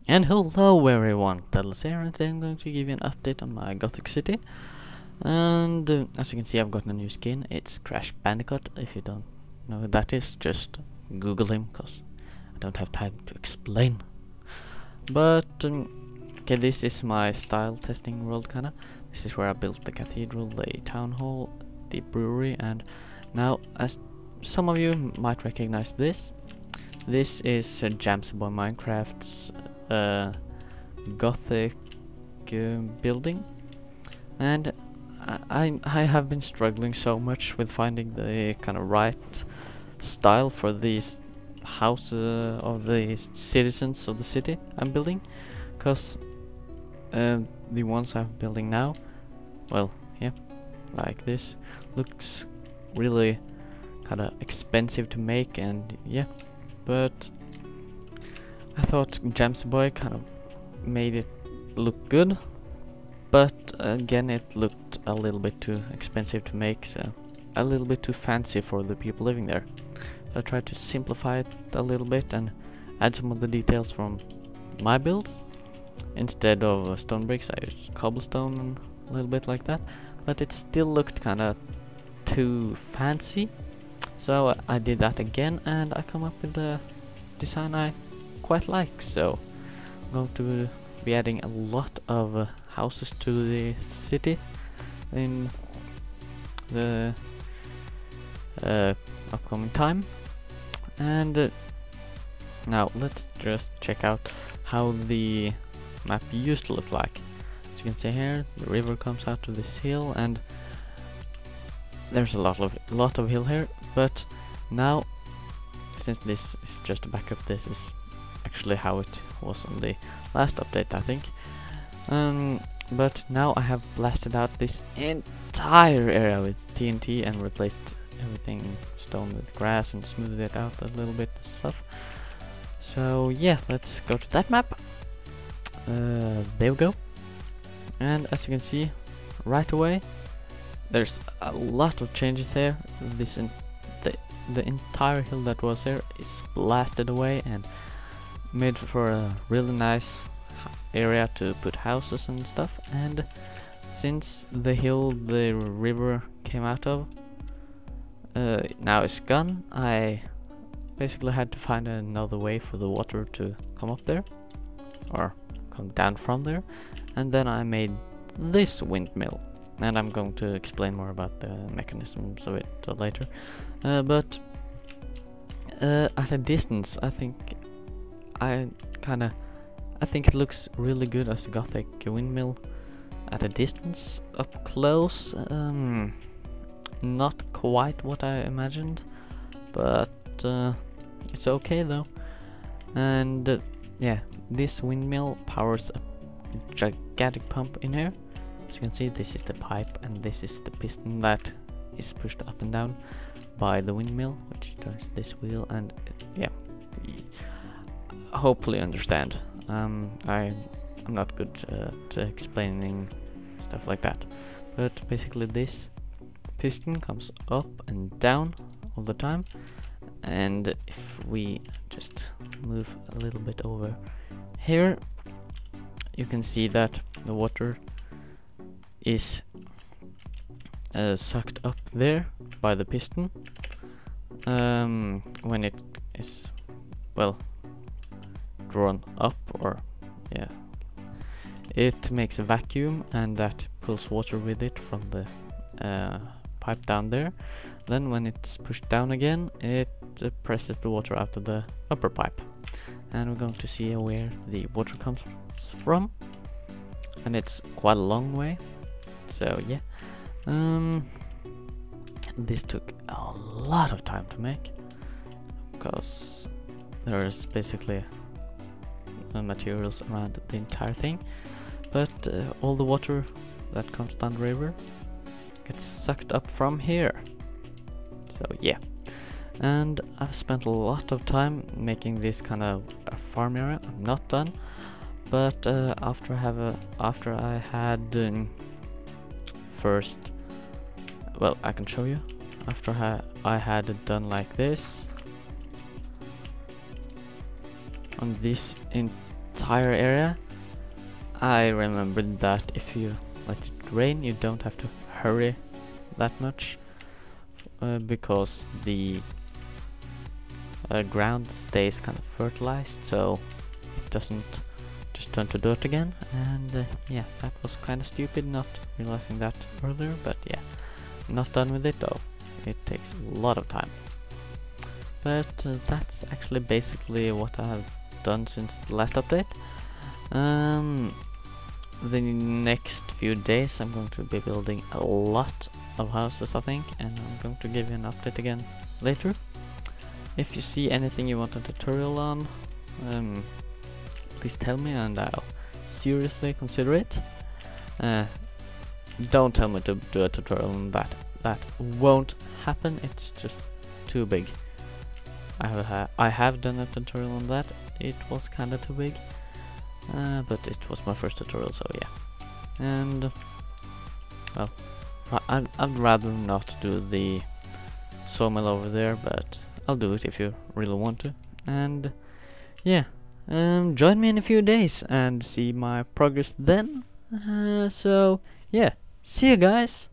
And hello everyone, Deadless here, and today I'm going to give you an update on my Gothic city. And as you can see, I've gotten a new skin. It's Crash Bandicoot. If you don't know who that is, just Google him, because I don't have time to explain. But okay, this is my style testing world kinda. This is where I built the cathedral, the town hall, the brewery, and now, as some of you might recognize this is JamziboyMinecraft's Gothic building, and I have been struggling so much with finding the kind of right style for these houses of the citizens of the city I'm building, because the ones I'm building now, well, yeah, like this, looks really kind of expensive to make, and yeah, but I thought Jamziboy kind of made it look good, but again it looked a little bit too expensive to make, so a little bit too fancy for the people living there. So I tried to simplify it a little bit and add some of the details from my builds. Instead of stone bricks, I used cobblestone and a little bit like that, but it still looked kind of too fancy. So I did that again, and I come up with the design I quite like. So I'm going to be adding a lot of houses to the city in the upcoming time. And now let's just check out how the map used to look like. As you can see here, the river comes out of this hill, and there's a lot of hill here. But now, since this is just a backup, this is actually how it was on the last update, I think. But now I have blasted out this entire area with TNT and replaced everything stone with grass and smoothed it out a little bit and stuff. So yeah, let's go to that map. There we go. And as you can see, right away, there's a lot of changes here. The entire hill that was here is blasted away and made for a really nice area to put houses and stuff. And since the hill the river came out of now is gone, I basically had to find another way for the water to come up there, or come down from there, and then I made this windmill. And I'm going to explain more about the mechanisms of it later. But at a distance, I think it looks really good as a Gothic windmill. At a distance, up close, not quite what I imagined, but it's okay though. And yeah, this windmill powers a gigantic pump in here. As you can see, this is the pipe, and this is the piston that is pushed up and down by the windmill, which turns this wheel. And yeah, hopefully understand. I'm not good at explaining stuff like that, but basically this piston comes up and down all the time. And if we just move a little bit over here, you can see that the water is sucked up there by the piston when it is, well, drawn up, or yeah, it makes a vacuum, and that pulls water with it from the pipe down there. Then when it's pushed down again, it presses the water out of the upper pipe, and we're going to see where the water comes from, and it's quite a long way. So yeah, this took a lot of time to make, because there's basically materials around the entire thing, but all the water that comes down the river gets sucked up from here. So yeah, and I've spent a lot of time making this kind of a farm area. I'm not done, but after I had first, well, I can show you. After I had it done like this, on this entire area. I remembered that if you let it rain, you don't have to hurry that much, because the ground stays kind of fertilized, so it doesn't just turn to dirt again. And yeah, that was kind of stupid not realizing that earlier, but yeah, I'm not done with it though. It takes a lot of time. But that's actually basically what I have done since the last update. The next few days I'm going to be building a lot of houses, I think, and I'm going to give you an update again later. If you see anything you want a tutorial on, please tell me and I'll seriously consider it. Don't tell me to do a tutorial on that. That won't happen, it's just too big. I have done a tutorial on that. It was kinda too big, but it was my first tutorial, so yeah. And well, I'd rather not do the sawmill over there, but I'll do it if you really want to. And yeah, join me in a few days and see my progress then. So yeah, see you guys.